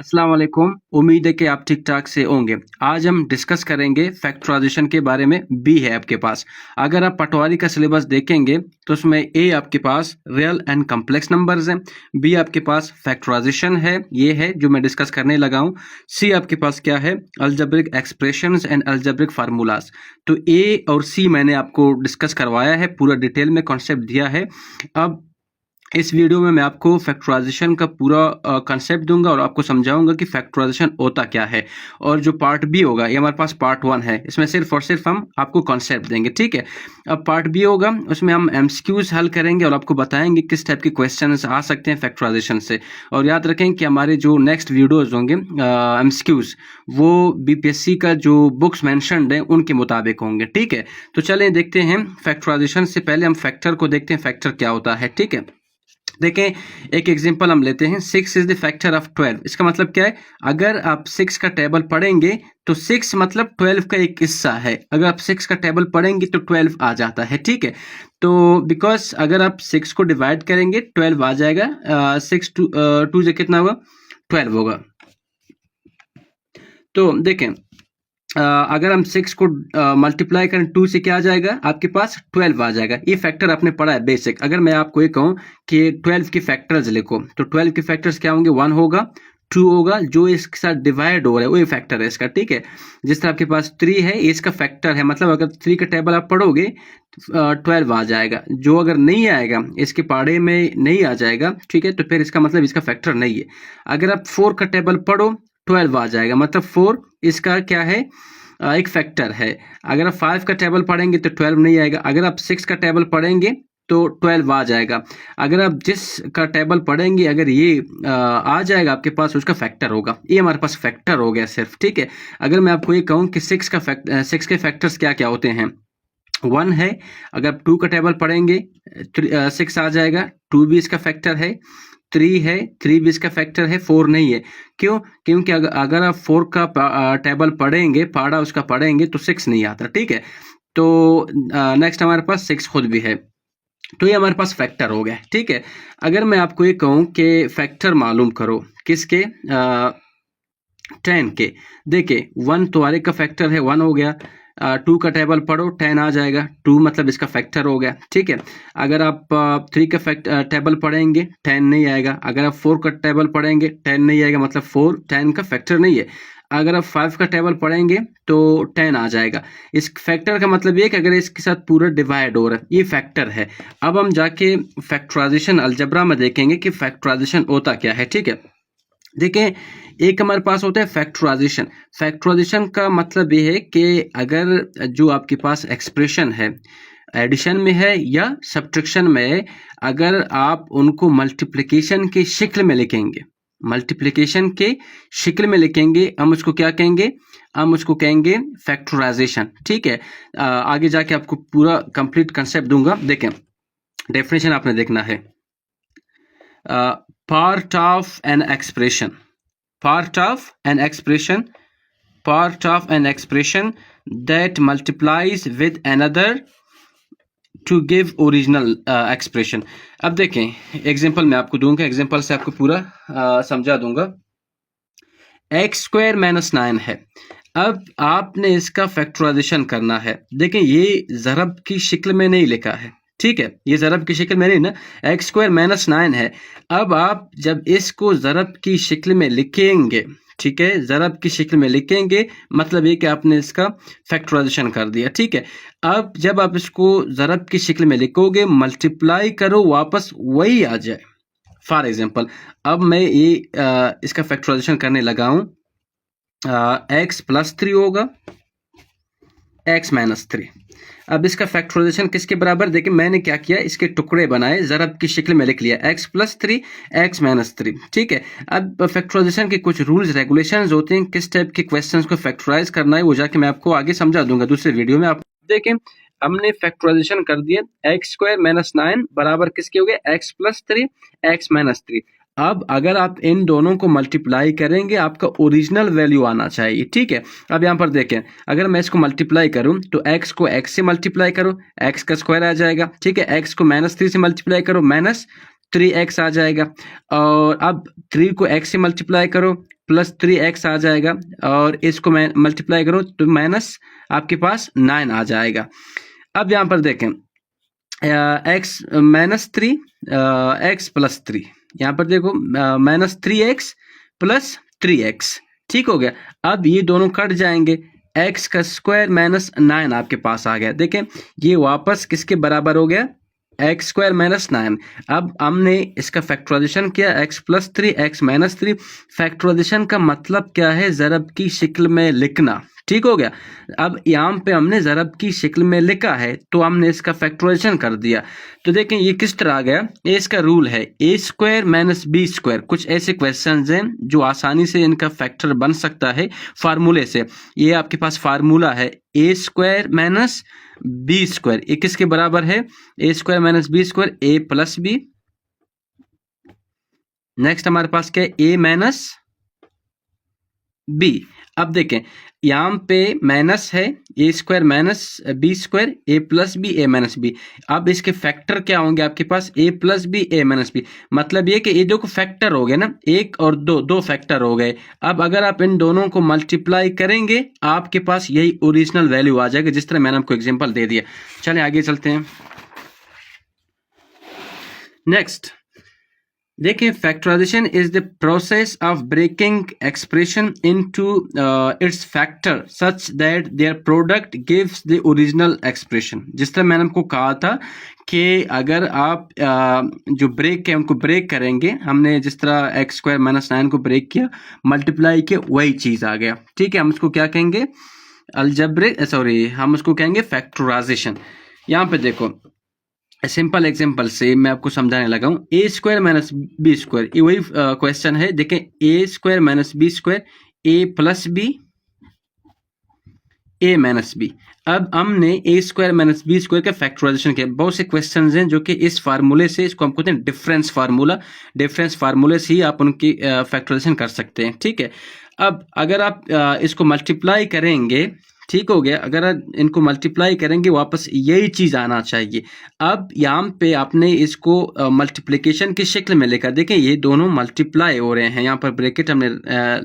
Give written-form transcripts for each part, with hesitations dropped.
अस्सलाम वालेकुम। उम्मीद है कि आप ठीक ठाक से होंगे। आज हम डिस्कस करेंगे फैक्टराइजेशन के बारे में। बी है आपके पास। अगर आप पटवारी का सिलेबस देखेंगे तो उसमें ए आपके पास रियल एंड कम्प्लेक्स नंबर्स हैं, बी आपके पास फैक्टराइजेशन है, ये है जो मैं डिस्कस करने लगा हूँ। सी आपके पास क्या है, algebraic expressions and algebraic formulas. तो ए और सी मैंने आपको डिस्कस करवाया है, पूरा डिटेल में कॉन्सेप्ट दिया है। अब इस वीडियो में मैं आपको फैक्टराइजेशन का पूरा कंसेप्ट दूंगा और आपको समझाऊंगा कि फैक्टराइजेशन होता क्या है। और जो पार्ट बी होगा, ये हमारे पास पार्ट 1 है, इसमें सिर्फ और सिर्फ हम आपको कंसेप्ट देंगे, ठीक है। अब पार्ट बी होगा, उसमें हम एमसीक्यूज हल करेंगे और आपको बताएंगे किस टाइप के क्वेश्चंस आ सकते हैं फैक्टराइजेशन से। और याद रखें कि हमारे जो नेक्स्ट वीडियोज होंगे एमसीक्यूज, वो बीपीएससी का जो बुक्स मैंशनड है उनके मुताबिक होंगे, ठीक है। तो चलें देखते हैं। फैक्टराइजेशन से पहले हम फैक्टर को देखते हैं, फैक्टर क्या होता है, ठीक है। देखें, एक एग्जांपल हम लेते हैं। 6 इज द फैक्टर ऑफ 12। इसका मतलब क्या है, अगर आप 6 का टेबल पढ़ेंगे तो 6 मतलब 12 का एक हिस्सा है। अगर आप 6 का टेबल पढ़ेंगे तो 12 आ जाता है, ठीक है। तो बिकॉज अगर आप 6 को डिवाइड करेंगे 12 आ जाएगा। 6 2 से कितना होगा, 12 होगा। तो देखें, अगर हम 6 को मल्टीप्लाई करें 2 से, क्या आ जाएगा आपके पास, 12 आ जाएगा। ये फैक्टर आपने पढ़ा है बेसिक। अगर मैं आपको ये कहूँ कि 12 के फैक्टर्स लिखो, तो 12 के फैक्टर्स क्या होंगे, 1 होगा, 2 होगा, जो इसके साथ डिवाइड हो रहा है वही फैक्टर है इसका, ठीक है। जिस तरह आपके पास 3 है, ये इसका फैक्टर है, मतलब अगर 3 का टेबल आप पढ़ोगे 12 आ जाएगा। जो अगर नहीं आएगा, इसके पाड़े में नहीं आ जाएगा, ठीक है, तो फिर इसका मतलब इसका फैक्टर नहीं है। अगर आप 4 का टेबल पढ़ो 12 आ जाएगा, मतलब 4 इसका क्या है, एक फैक्टर है। अगर आप 5 का टेबल पढ़ेंगे तो 12 नहीं आएगा। अगर आप 6 का टेबल पढ़ेंगे तो 12 आ जाएगा। अगर आप जिस का टेबल पढ़ेंगे, अगर ये आ जाएगा आपके पास, उसका फैक्टर होगा। ये हमारे पास फैक्टर हो गया सिर्फ, ठीक है। अगर मैं आपको ये कहूँ कि 6 के फैक्टर्स क्या क्या होते हैं, 1 है, अगर 2 का टेबल पढ़ेंगे 6 आ जाएगा, 2 भी इसका फैक्टर है, 3 है, 3 भी इसका फैक्टर है, 4 नहीं है। क्यों? क्योंकि अगर आप 4 का टेबल पढ़ेंगे, पाड़ा उसका पढ़ेंगे तो 6 नहीं आता, ठीक है। तो नेक्स्ट हमारे पास 6 खुद भी है, तो ये हमारे पास फैक्टर हो गया, ठीक है। अगर मैं आपको ये कहूँ कि फैक्टर मालूम करो किसके, 10 के, देखिए 1 तो हर एक का फैक्टर है, 1 हो गया। 2 का टेबल पढ़ो 10 आ जाएगा, 2 मतलब इसका फैक्टर हो गया, ठीक है। अगर आप 3 का टेबल पढ़ेंगे 10 नहीं आएगा। अगर आप 4 का टेबल पढ़ेंगे 10 नहीं आएगा, मतलब 4 10 का फैक्टर नहीं है। अगर आप 5 का टेबल पढ़ेंगे तो 10 आ जाएगा। इस फैक्टर का मतलब ये कि अगर इसके साथ पूरा डिवाइड हो रहा है, ये फैक्टर है। अब हम जाके फैक्टराइजेशन अलजबरा में देखेंगे कि फैक्टराइजेशन होता क्या है, ठीक है। देखें, एक हमारे पास होता है फैक्टराइजेशन। फैक्टराइजेशन का मतलब ये है कि अगर जो आपके पास एक्सप्रेशन है, एडिशन में है या सब्ट्रैक्शन में है, अगर आप उनको मल्टीप्लिकेशन की शक्ल में लिखेंगे, मल्टीप्लिकेशन के शक्ल में लिखेंगे, हम उसको क्या कहेंगे, हम उसको कहेंगे फैक्टराइजेशन, ठीक है। आगे जाके आपको पूरा कंप्लीट कंसेप्ट दूंगा। देखें, डेफिनेशन आपने देखना है। part of an expression, part of an expression, part of an expression that multiplies with another to give original expression। अब देखें, एग्जांपल मैं आपको दूंगा, एग्जांपल से आपको पूरा समझा दूंगा। x स्क्वायर माइनस 9 है। अब आपने इसका फैक्टराइजेशन करना है। देखें, ये ज़रब की शक्ल में नहीं लिखा है, ठीक है, ये ज़रब की शक्ल में नहीं ना, एक्स स्क्वायर माइनस 9 है। अब आप जब इसको ज़रब की शक्ल में लिखेंगे, ठीक है, ज़रब की शक्ल में लिखेंगे, मतलब ये कि आपने इसका फैक्टराइजेशन कर दिया, ठीक है। अब जब आप इसको ज़रब की शक्ल में लिखोगे, मल्टीप्लाई करो, वापस वही आ जाए। फॉर एग्जाम्पल, अब मैं ये इसका फैक्टराइजेशन करने लगा हूँ। एक्स प्लस 3 होगा, एक्स माइनस 3। अब इसका फैक्टराइजेशन किसके बराबर, देखिए मैंने क्या किया, इसके टुकड़े बनाए, ज़रब की शक्ल में लिख लिया, x प्लस 3 x माइनस 3, ठीक है। अब फैक्टराइजेशन के कुछ रूल्स रेगुलेशंस होते हैं, किस टाइप के क्वेश्चंस को फैक्टराइज करना है, वो जाके मैं आपको आगे समझा दूंगा दूसरे वीडियो में। आप देखें, हमने फैक्टराइजेशन कर दिया, एक्स स्क्वायर माइनस 9 बराबर किसके हो गए, x प्लस 3 x माइनस 3। अब अगर आप इन दोनों को मल्टीप्लाई करेंगे, आपका ओरिजिनल वैल्यू आना चाहिए, ठीक है। अब यहाँ पर देखें, अगर मैं इसको मल्टीप्लाई करूं तो x को x से मल्टीप्लाई करो, x का स्क्वायर आ जाएगा, ठीक है। x को माइनस 3 से मल्टीप्लाई करो, माइनस 3x आ जाएगा। और अब 3 को x से मल्टीप्लाई करो, +3x आ जाएगा और इसको मैं मल्टीप्लाई करूँ तो माइनस आपके पास 9 आ जाएगा। अब यहाँ पर देखें x -3 x + 3, यहाँ पर देखो -3x + 3x, ठीक हो गया। अब ये दोनों कट जाएंगे, x का स्क्वायर -9 आपके पास आ गया। देखें ये वापस किसके बराबर हो गया, x² - 9। अब हमने इसका फैक्टराइजेशन किया, x + 3 x -3। फैक्टराइजेशन का मतलब क्या है, ज़रब की शक्ल में लिखना, ठीक हो गया। अब यहाँ पे हमने ज़रब की शक्ल में लिखा है तो हमने इसका फैक्टराइजेशन कर दिया। तो देखें ये किस तरह आ गया, ए इसका रूल है a² - b²। कुछ ऐसे क्वेश्चंस हैं जो आसानी से इनका फैक्टर बन सकता है फार्मूले से। ये आपके पास फार्मूला है a² - b²। ये किसके बराबर है, a² - b², a + b। Next हमारे पास क्या है, a - b। अब देखें यहाँ पे माइनस है, a² - b², a + b, a - b। अब इसके फैक्टर क्या होंगे आपके पास, a + b, a - b। मतलब ये कि ये दो फैक्टर हो गए ना, 1 और 2 फैक्टर हो गए। अब अगर आप इन दोनों को मल्टीप्लाई करेंगे आपके पास यही ओरिजिनल वैल्यू आ जाएगा, जिस तरह मैंने आपको एग्जांपल दे दिया। चलें आगे चलते हैं। नेक्स्ट देखिए, factorization is the process of breaking expression into its factor such that their product gives the original expression. जिस तरह मैंने आपको कहा था कि अगर आप जो ब्रेक है उनको ब्रेक करेंगे, हमने जिस तरह x² - 9 को ब्रेक किया, मल्टीप्लाई किया, वही चीज़ आ गया, ठीक है। हम उसको क्या कहेंगे, अलजेब्रिक, सॉरी हम उसको कहेंगे फैक्टराइजेशन। यहाँ पे देखो सिंपल एग्जांपल से मैं आपको समझाने लगा हूँ, a² - b²। ये वही क्वेश्चन है, देखें a² - b², a + b, a - b। अब हमने a² - b² का फैक्टराइजेशन किया। बहुत से क्वेश्चंस हैं जो कि इस फार्मूले से, इसको हम कहते हैं डिफरेंस फार्मूला, डिफरेंस फार्मूले से ही आप उनकी फैक्टराइजेशन कर सकते हैं, ठीक है। अब अगर आप इसको मल्टीप्लाई करेंगे, ठीक हो गया, अगर इनको मल्टीप्लाई करेंगे वापस यही चीज़ आना चाहिए। अब यहाँ पे आपने इसको मल्टीप्लिकेशन की शक्ल में लेकर, देखें ये दोनों मल्टीप्लाई हो रहे हैं, यहाँ पर ब्रैकेट हमने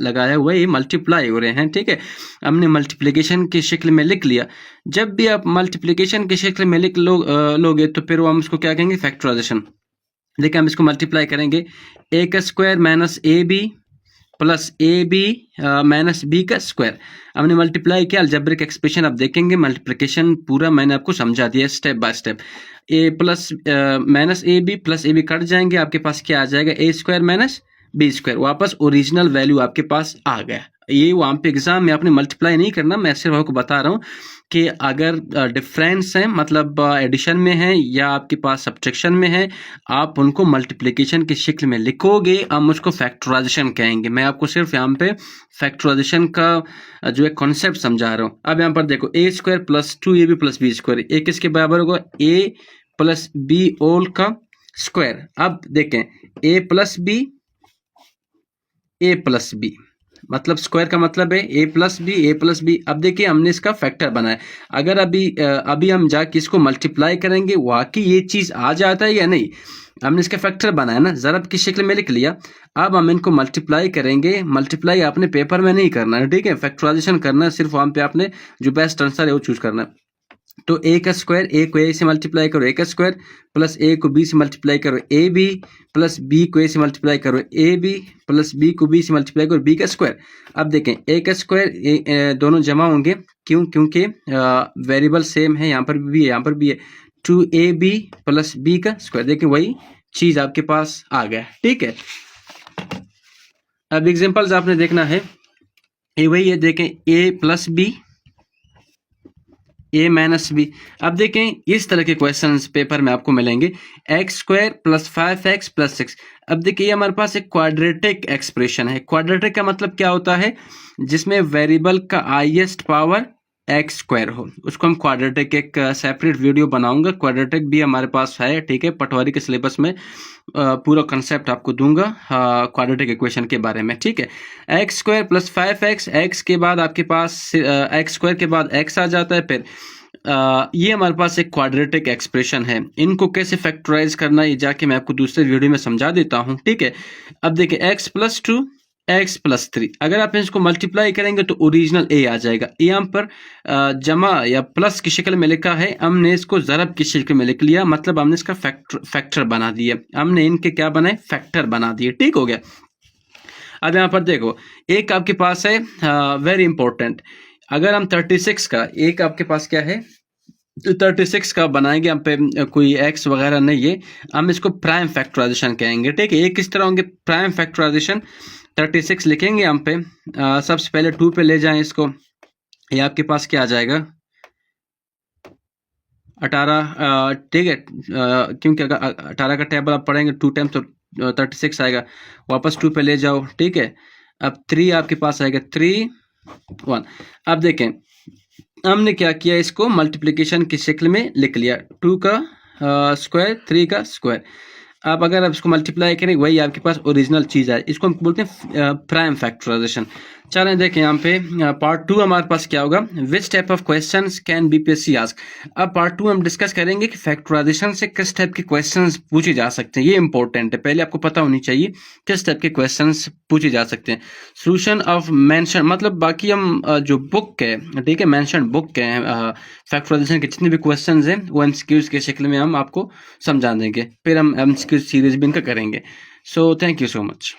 लगाया हुआ है, ये मल्टीप्लाई हो रहे हैं, ठीक है। हमने मल्टीप्लिकेशन की शक्ल में लिख लिया। जब भी आप मल्टीप्लिकेशन की शक्ल में लिख लोगे तो फिर हम इसको क्या कहेंगे, फैक्टराइजेशन। देखिए हम इसको मल्टीप्लाई करेंगे, a² - ab + ab - b²। हमने मल्टीप्लाई किया, अलजेब्रिक एक्सप्रेशन आप देखेंगे, मल्टीप्लिकेशन पूरा मैंने आपको समझा दिया step by step. a + -ab + ab cut जाएंगे, आपके पास क्या आ जाएगा, a² - b²। वापस ओरिजिनल वैल्यू आपके पास आ गया। ये वहाँ पे एग्जाम में आपने मल्टीप्लाई नहीं करना, मैं सिर्फ आपको बता रहा हूँ कि अगर डिफरेंस है, मतलब एडिशन में है या आपके पास सब्ट्रैक्शन में है, आप उनको मल्टीप्लिकेशन की शक्ल में लिखोगे, हम उसको फैक्टराइजेशन कहेंगे। मैं आपको सिर्फ यहाँ पे फैक्टराइजेशन का जो है कॉन्सेप्ट समझा रहा हूँ। अब यहाँ पर देखो a² + 2ab + b², ये किसके बराबर होगा, a + b होल का स्क्वायर। अब देखें a + b, a + b, मतलब स्क्वायर का मतलब है a + b, a + b। अब देखिए हमने इसका फैक्टर बनाया। अगर अभी हम जाके इसको मल्टीप्लाई करेंगे, वाकई ये चीज़ आ जाता है या नहीं, हमने इसका फैक्टर बनाया ना, ज़रब की शक्ल में लिख लिया। अब हम इनको मल्टीप्लाई करेंगे। मल्टीप्लाई आपने पेपर में नहीं करना है, ठीक है, फैक्टराइजेशन करना है, सिर्फ वहाँ पे आपने जो बेस्ट आंसर है वो चूज करना है। तो a का स्क्वायर, a को a से मल्टीप्लाई करो, a का स्क्वायर, प्लस a को b से मल्टीप्लाई करो, ab, प्लस b को a से मल्टीप्लाई करो, ab, प्लस b को b से मल्टीप्लाई करो, b का स्क्वायर। अब देखें a का स्क्वायर दोनों जमा होंगे, क्योंकि वेरिएबल सेम है, यहाँ पर भी है, यहाँ पर भी है। 2ab प्लस b का स्क्वायर, देखें वही चीज़ आपके पास आ गया, ठीक है। अब एग्जांपल्स आपने देखना है, ये वही है, देखें a + b, a - b। अब देखें इस तरह के क्वेश्चंस पेपर में आपको मिलेंगे, x² + 5x + 6। अब देखिए हमारे पास एक क्वाड्रेटिक एक्सप्रेशन है। क्वाड्रेटिक का मतलब क्या होता है, जिसमें वेरिएबल का हाईएस्ट पावर x² हो, उसको हम क्वाड्रेटिक, एक सेपरेट वीडियो बनाऊंगा, क्वाड्रेटिक भी हमारे पास है, ठीक है। पटवारी के सिलेबस में पूरा कंसेप्ट आपको दूंगा क्वाड्रेटिक इक्वेशन के बारे में, ठीक है। x² + 5x, x के बाद आपके पास x² के बाद x आ जाता है, फिर ये हमारे पास एक क्वाड्रेटिक एक्सप्रेशन है। इनको कैसे फैक्टराइज करना, ये जाके मैं आपको दूसरे वीडियो में समझा देता हूँ, ठीक है। अब देखिए x + 2 एक्स प्लस 3। अगर आप इसको मल्टीप्लाई करेंगे तो ओरिजिनल ए आ जाएगा। यहाँ पर जमा या प्लस की शक्ल में लिखा है, हमने इसको ज़रब की शक्ल में लिख लिया, मतलब हमने इसका फैक्टर बना दिया, हमने इनके क्या बनाए, फैक्टर बना दिए। ठीक हो गया। अब यहाँ पर देखो, एक आपके पास है वेरी इंपॉर्टेंट, अगर हम 36 का, एक आपके पास क्या है, 36 का बनाएंगे, हम पे कोई एक्स वगैरह नहीं है, हम इसको प्राइम फैक्टराइजेशन कहेंगे। ठीक है, ये किस तरह होंगे प्राइम फैक्टराइजेशन, 36 लिखेंगे हम पे, सबसे पहले 2 पे ले जाएं इसको, ये आपके पास क्या आ जाएगा 18। ठीक है, क्योंकि अगर 18 का टेबल आप पढ़ेंगे 2 टाइम्स तो 36 आएगा, वापस 2 पे ले जाओ। ठीक है, अब 3 आपके पास आएगा 3 1। अब देखें हमने क्या किया, इसको मल्टीप्लिकेशन की शक्ल में लिख लिया, 2 का स्क्वायर 3 का स्क्वायर। अब अगर आप इसको मल्टीप्लाई करें वही आपके पास ओरिजिनल चीज़ है, इसको हम बोलते हैं प्राइम फैक्टराइजेशन। चलें देखें यहाँ पे पार्ट 2 हमारे पास क्या होगा, which type of questions can BPSC ask. अब पार्ट 2 हम डिस्कस करेंगे कि फैक्टराइजेशन से किस टाइप के क्वेश्चंस पूछे जा सकते हैं, ये इंपॉर्टेंट है, पहले आपको पता होनी चाहिए किस टाइप के क्वेश्चंस पूछे जा सकते हैं। सोल्यूशन ऑफ मेंशन, मतलब बाकी हम जो बुक है, ठीक है, मेंशन बुक है, फैक्टराइजेशन के जितने भी क्वेश्चन हैं वो एमसीक्यूज के शक्ल में हम आपको समझा देंगे, फिर हम एमसीक्यू सीरीज भी इनका करेंगे। So thank you so much.